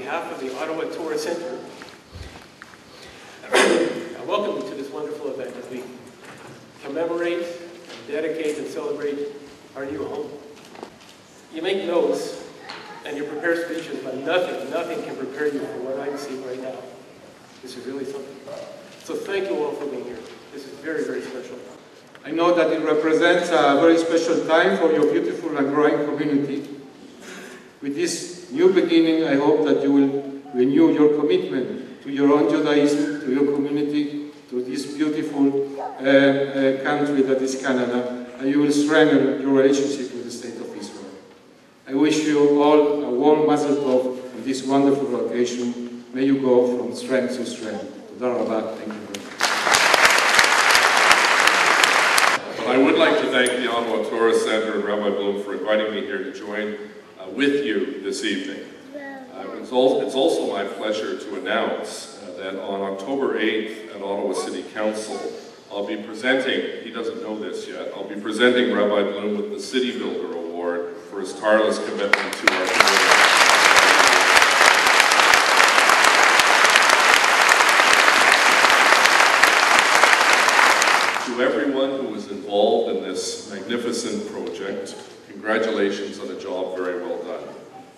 behalf of the Ottawa Tourist Centre, I welcome you to this wonderful event as we commemorate, and dedicate, and celebrate our new home. You make notes and you prepare speeches, but nothing can prepare you for what I'm seeing right now. This is really something. So thank you all for being here. This is very, very special. I know that it represents a very special time for your beautiful and growing community. With this new beginning, I hope that you will renew your commitment to your own Judaism, to your community, to this beautiful country that is Canada, and you will strengthen your relationship with the State of Israel. I wish you all a warm mazel tov on this wonderful occasion. May you go from strength to strength. Toda rabah. Thank you very much. I would like to thank the Ottawa Tourist Centre and Rabbi Bloom for inviting me here to join with you this evening. It's also my pleasure to announce that on October 8th at Ottawa City Council, I'll be presenting, he doesn't know this yet, I'll be presenting Rabbi Bloom with the City Builder Award for his tireless commitment to our community. To everyone who was involved in this magnificent project, congratulations on a job very well done.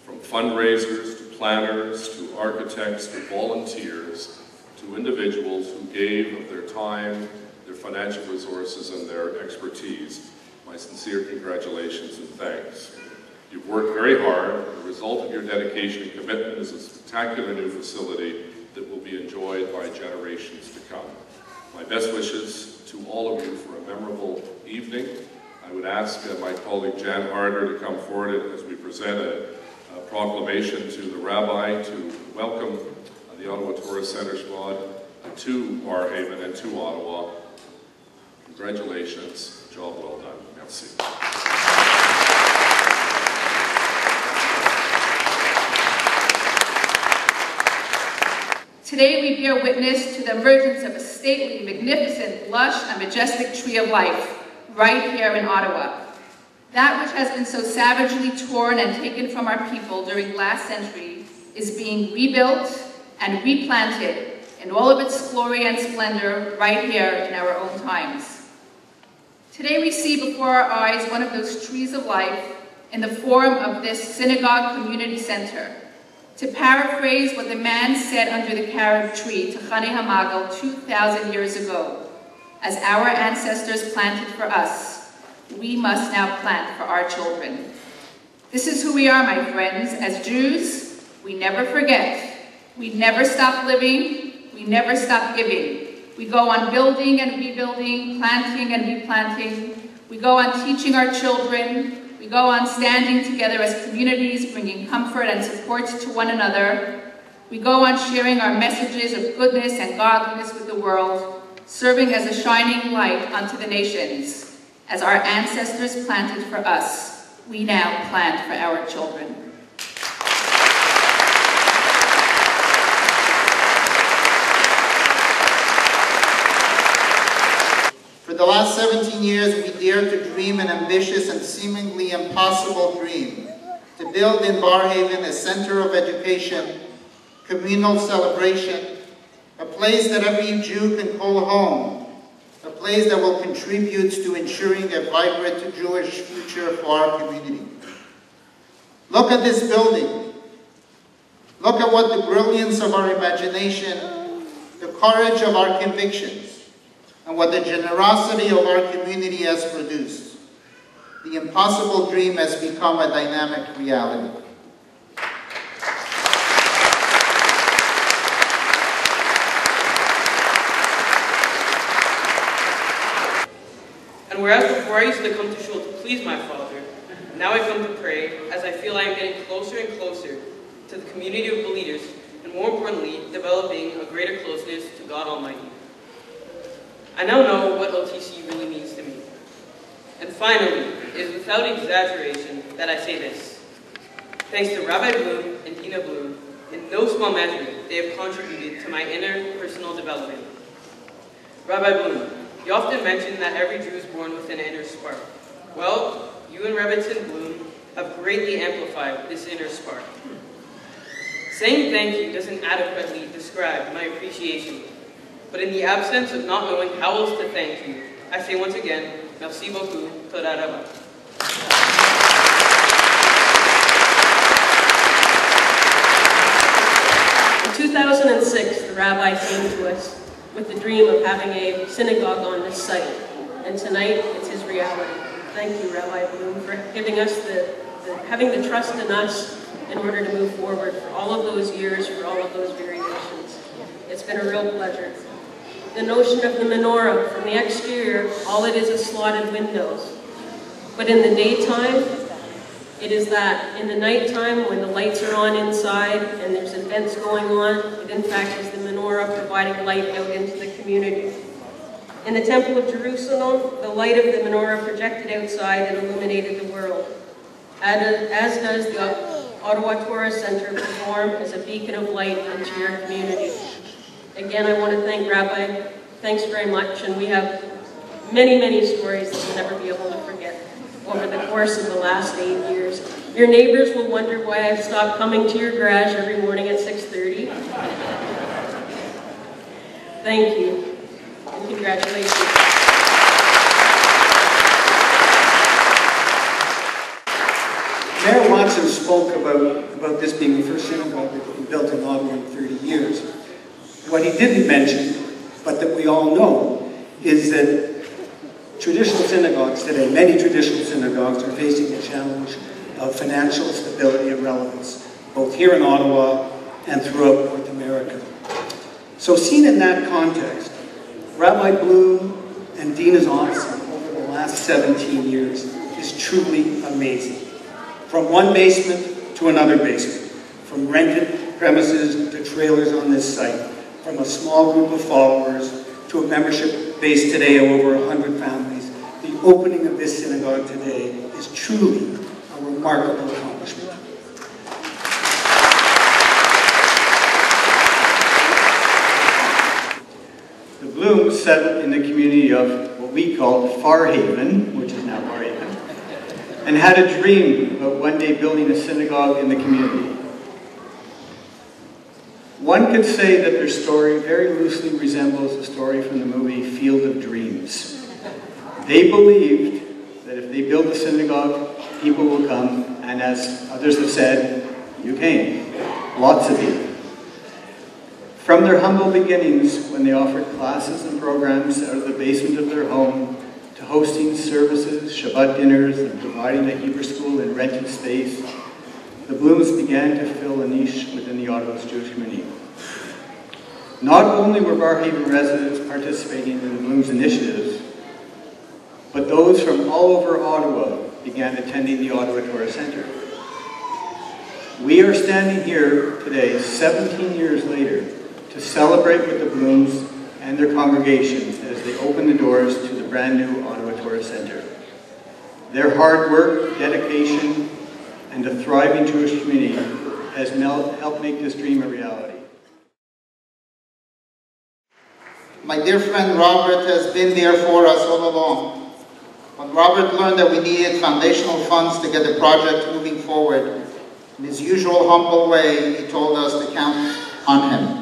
From fundraisers, to planners, to architects, to volunteers, to individuals who gave of their time, their financial resources, and their expertise, my sincere congratulations and thanks. You've worked very hard. The result of your dedication and commitment is a spectacular new facility that will be enjoyed by generations to come. My best wishes to all of you for a memorable evening. I would ask my colleague Jan Harder to come forward as we present a proclamation to the Rabbi to welcome the Ottawa Tourist Centre squad to Barrhaven and to Ottawa. Congratulations, job well done. Merci. Today we bear witness to the emergence of a stately, magnificent, lush, and majestic tree of life right here in Ottawa. That which has been so savagely torn and taken from our people during last century is being rebuilt and replanted in all of its glory and splendor right here in our own times. Today we see before our eyes one of those trees of life in the form of this synagogue community center. To paraphrase what the man said under the carob tree, Techane Hamagal, 2,000 years ago, as our ancestors planted for us, we must now plant for our children. This is who we are, my friends. As Jews, we never forget. We never stop living. We never stop giving. We go on building and rebuilding, planting and replanting. We go on teaching our children. We go on standing together as communities, bringing comfort and support to one another. We go on sharing our messages of goodness and godliness with the world, serving as a shining light unto the nations. As our ancestors planted for us, we now plant for our children. For the last 17 years, we dared to dream an ambitious and seemingly impossible dream, to build in Barrhaven a center of education, communal celebration, a place that every Jew can call home, a place that will contribute to ensuring a vibrant Jewish future for our community. Look at this building. Look at what the brilliance of our imagination, the courage of our convictions, and what the generosity of our community has produced. The impossible dream has become a dynamic reality. And whereas before I used to come to shul to please my Father, now I come to pray as I feel I am getting closer and closer to the community of believers, and more importantly, developing a greater closeness to God Almighty. I now know what OTC really means to me. And finally, it is without exaggeration that I say this. Thanks to Rabbi Bloom and Dina Bloom, in no small measure, they have contributed to my inner personal development. Rabbi Bloom, you often mention that every Jew is born with an inner spark. Well, you and Rebbitzin Bloom have greatly amplified this inner spark. Saying thank you doesn't adequately describe my appreciation, but in the absence of not knowing how else to thank you, I say once again, merci beaucoup, toda raba. In 2006, the rabbi came to us with the dream of having a synagogue on this site, and tonight it's his reality. Thank you, Rabbi Bloom, for giving us having the trust in us in order to move forward for all of those years, for all of those variations. It's been a real pleasure. The notion of the menorah, from the exterior, all it is slotted windows. But in the daytime, it is that. In the nighttime, when the lights are on inside and there's events going on, it in fact is the menorah providing light out into the community. In the Temple of Jerusalem, the light of the menorah projected outside and illuminated the world, as does the Ottawa Tourist Center perform as a beacon of light into your community. Again, I want to thank Rabbi. Thanks very much, and we have many, many stories that we'll never be able to forget over the course of the last 8 years. Your neighbors will wonder why I've stopped coming to your garage every morning at 6:30. Thank you, and congratulations. Mayor Watson spoke about this being the first synagogue that we built in Ottawa in 30 years. What he didn't mention, but that we all know, is that traditional synagogues today, many traditional synagogues, are facing the challenge of financial stability and relevance, both here in Ottawa and throughout North America. So seen in that context, Rabbi Bloom and Dina's honesty over the last 17 years is truly amazing. From one basement to another basement, from rented premises to trailers on this site, from a small group of followers to a membership base today of over 100 families, the opening of this synagogue today is truly a remarkable accomplishment. The Blooms settled in the community of what we call Farhaven, which is now Barhaven, and had a dream about one day building a synagogue in the community. One could say that their story very loosely resembles the story from the movie Field of Dreams. They believed that if they build a synagogue, people will come, and as others have said, you came. Lots of you. From their humble beginnings, when they offered classes and programs out of the basement of their home, to hosting services, Shabbat dinners, and providing a Hebrew school in rented space, the Blooms began to fill a niche within the Ottawa's Jewish community. Not only were Barhaven residents participating in the Blooms initiatives, but those from all over Ottawa began attending the Ottawa Tourist Center. We are standing here today, 17 years later, to celebrate with the Blooms and their congregation as they open the doors to the brand new Ottawa Tourist Center. Their hard work, dedication, and a thriving Jewish community has helped make this dream a reality. My dear friend Robert has been there for us all along. When Robert learned that we needed foundational funds to get the project moving forward, in his usual humble way, he told us to count on him.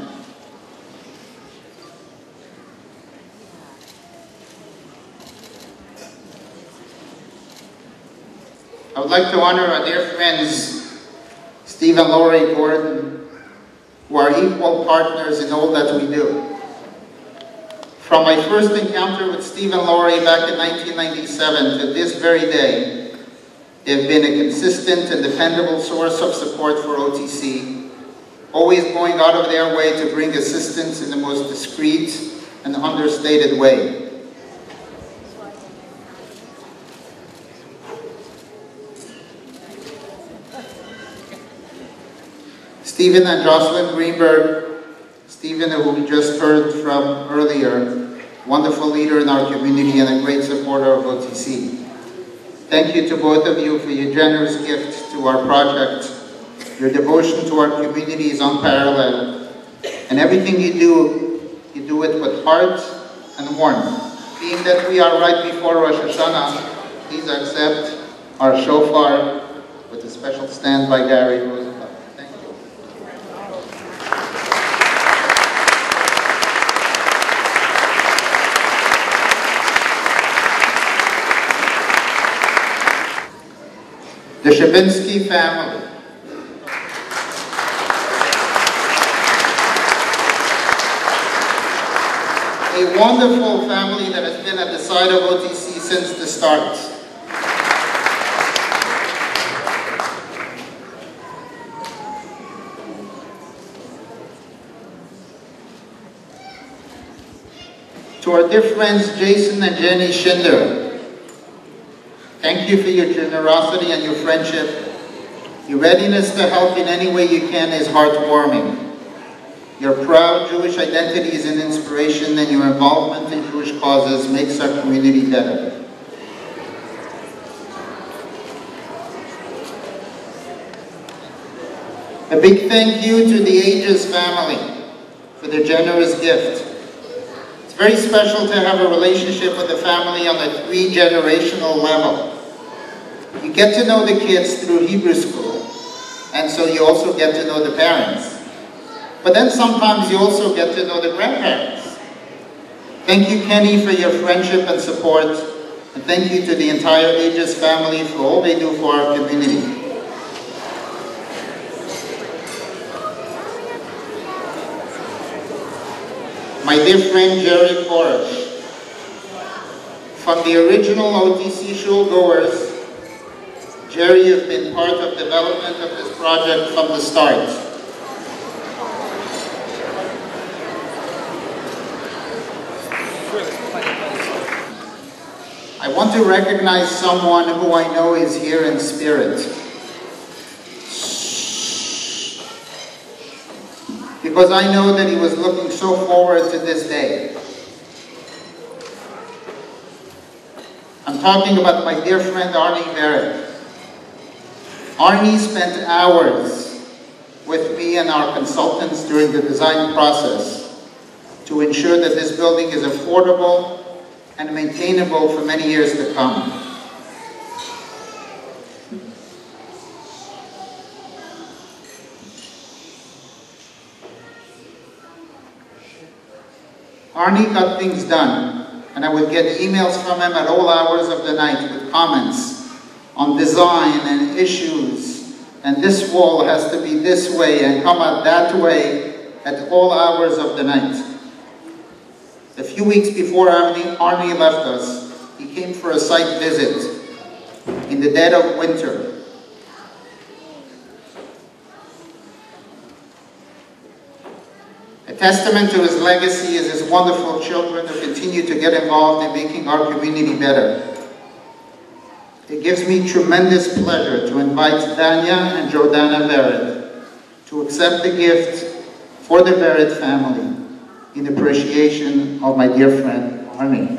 I would like to honor our dear friends, Steve and Laurie Gordon, who are equal partners in all that we do. From my first encounter with Steve and Laurie back in 1997 to this very day, they've been a consistent and dependable source of support for OTC, always going out of their way to bring assistance in the most discreet and understated way. Stephen and Jocelyn Greenberg, Stephen, who we just heard from earlier, wonderful leader in our community and a great supporter of OTC. Thank you to both of you for your generous gift to our project. Your devotion to our community is unparalleled. And everything you do it with heart and warmth. Being that we are right before Rosh Hashanah, please accept our shofar with a special stand by Gary Rosenblatt. Thank you. the Shabinsky family. A wonderful family that has been at the side of OTC since the start. To our dear friends Jason and Jenny Schinder, thank you for your generosity and your friendship. Your readiness to help in any way you can is heartwarming. Your proud Jewish identity is an inspiration, and your involvement in Jewish causes makes our community better. A big thank you to the Aegis family for their generous gift. It's very special to have a relationship with the family on a 3-generational level. You get to know the kids through Hebrew school, and so you also get to know the parents. But then sometimes you also get to know the grandparents. Thank you, Kenny, for your friendship and support, and thank you to the entire Aegis family for all they do for our community. My dear friend Jerry Koresh, from the original OTC shul goers, Jerry has been part of development of this project from the start. I want to recognize someone who I know is here in spirit. Because I know that he was looking so forward to this day. I'm talking about my dear friend Arnie Barrett. Arnie spent hours with me and our consultants during the design process to ensure that this building is affordable and maintainable for many years to come. Arnie got things done, and I would get emails from him at all hours of the night with comments on design and issues, and this wall has to be this way and come out that way at all hours of the night. A few weeks before Arnie left us, he came for a site visit in the dead of winter. A testament to his legacy is his wonderful children who continue to get involved in making our community better. It gives me tremendous pleasure to invite Danya and Jordana Vered to accept the gift for the Vered family in appreciation of my dear friend Arnie.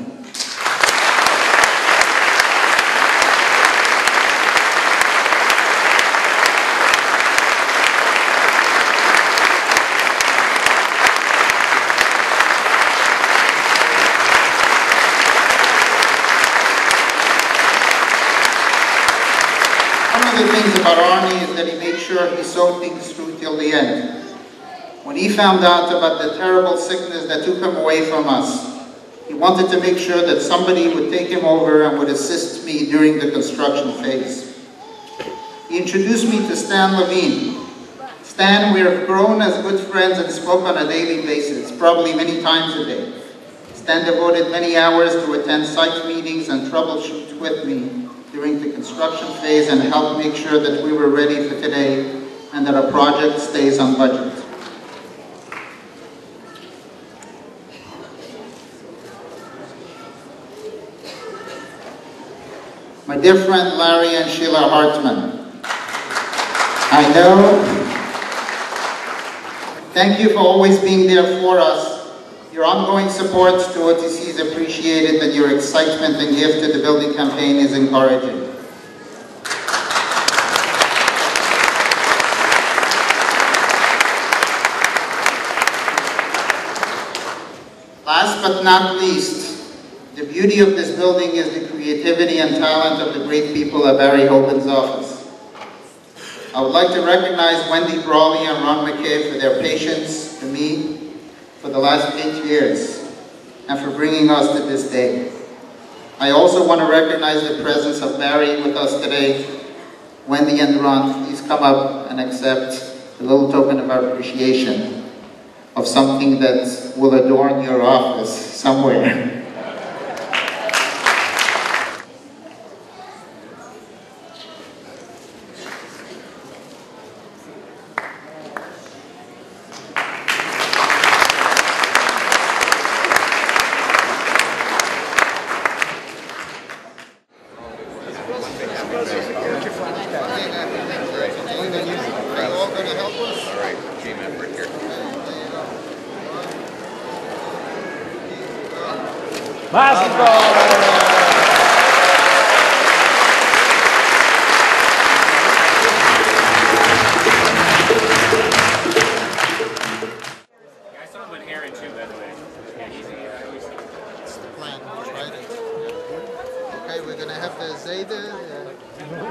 One of the things about Arnie is that he made sure he saw things through till the end. When he found out about the terrible sickness that took him away from us, he wanted to make sure that somebody would take him over and would assist me during the construction phase. He introduced me to Stan Levine. Stan, we have grown as good friends and spoke on a daily basis, probably many times a day. Stan devoted many hours to attend site meetings and troubleshoot with me during the construction phase and helped make sure that we were ready for today and that our project stays on budget. My dear friend Larry and Sheila Hartman, I know, thank you for always being there for us. Your ongoing support to OTC is appreciated, and your excitement and gift to the building campaign is encouraging. Last but not least, the beauty of this building is the creativity and talent of the great people at Barry Hogan's office. I would like to recognize Wendy Brawley and Ron McKay for their patience to me for the last 8 years and for bringing us to this day. I also want to recognize the presence of Barry with us today. Wendy and Ron, please come up and accept a little token of our appreciation of something that will adorn your office somewhere. Okay, we're gonna have the Zayda,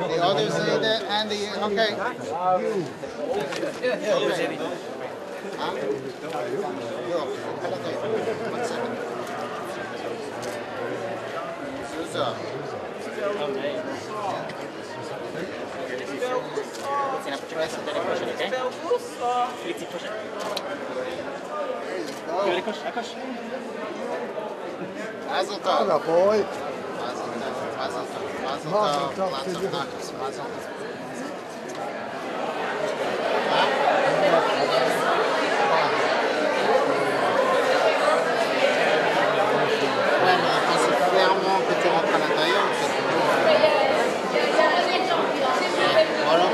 the other Zayda, and the okay. Okay. Huh? One second. Susa. Mazel tov. Boy. Mazel tov. Lots of tacos. Mazel tov. Clairement que tu rentres à l'intérieur, voilà.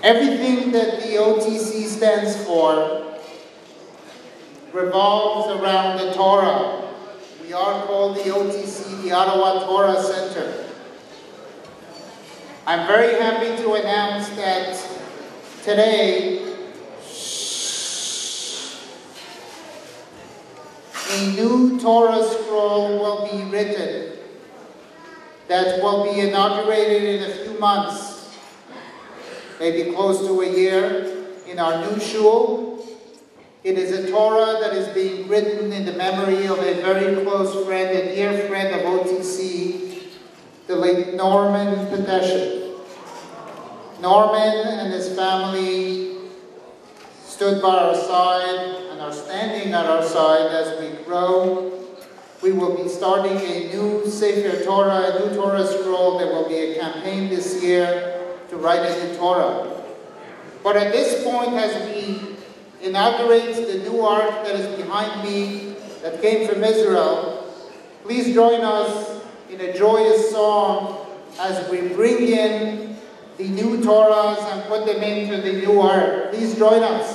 Everything that the OTC stands for revolves around the Torah. We are called the OTC, the Ottawa Torah Center. I'm very happy to announce that today a new Torah scroll will be written that will be inaugurated in a few months, maybe close to a year, in our new shul. It is a Torah that is being written in the memory of a very close friend, a dear friend of OTC, the late Norman Pedesha. Norman and his family stood by our side and are standing at our side as we grow. We will be starting a new Sefer Torah, a new Torah scroll. There will be a campaign this year to write a new Torah. But at this point, as we inaugurate the new ark that is behind me, that came from Israel, please join us in a joyous song as we bring in the new Torahs and put them into the new ark. Please join us.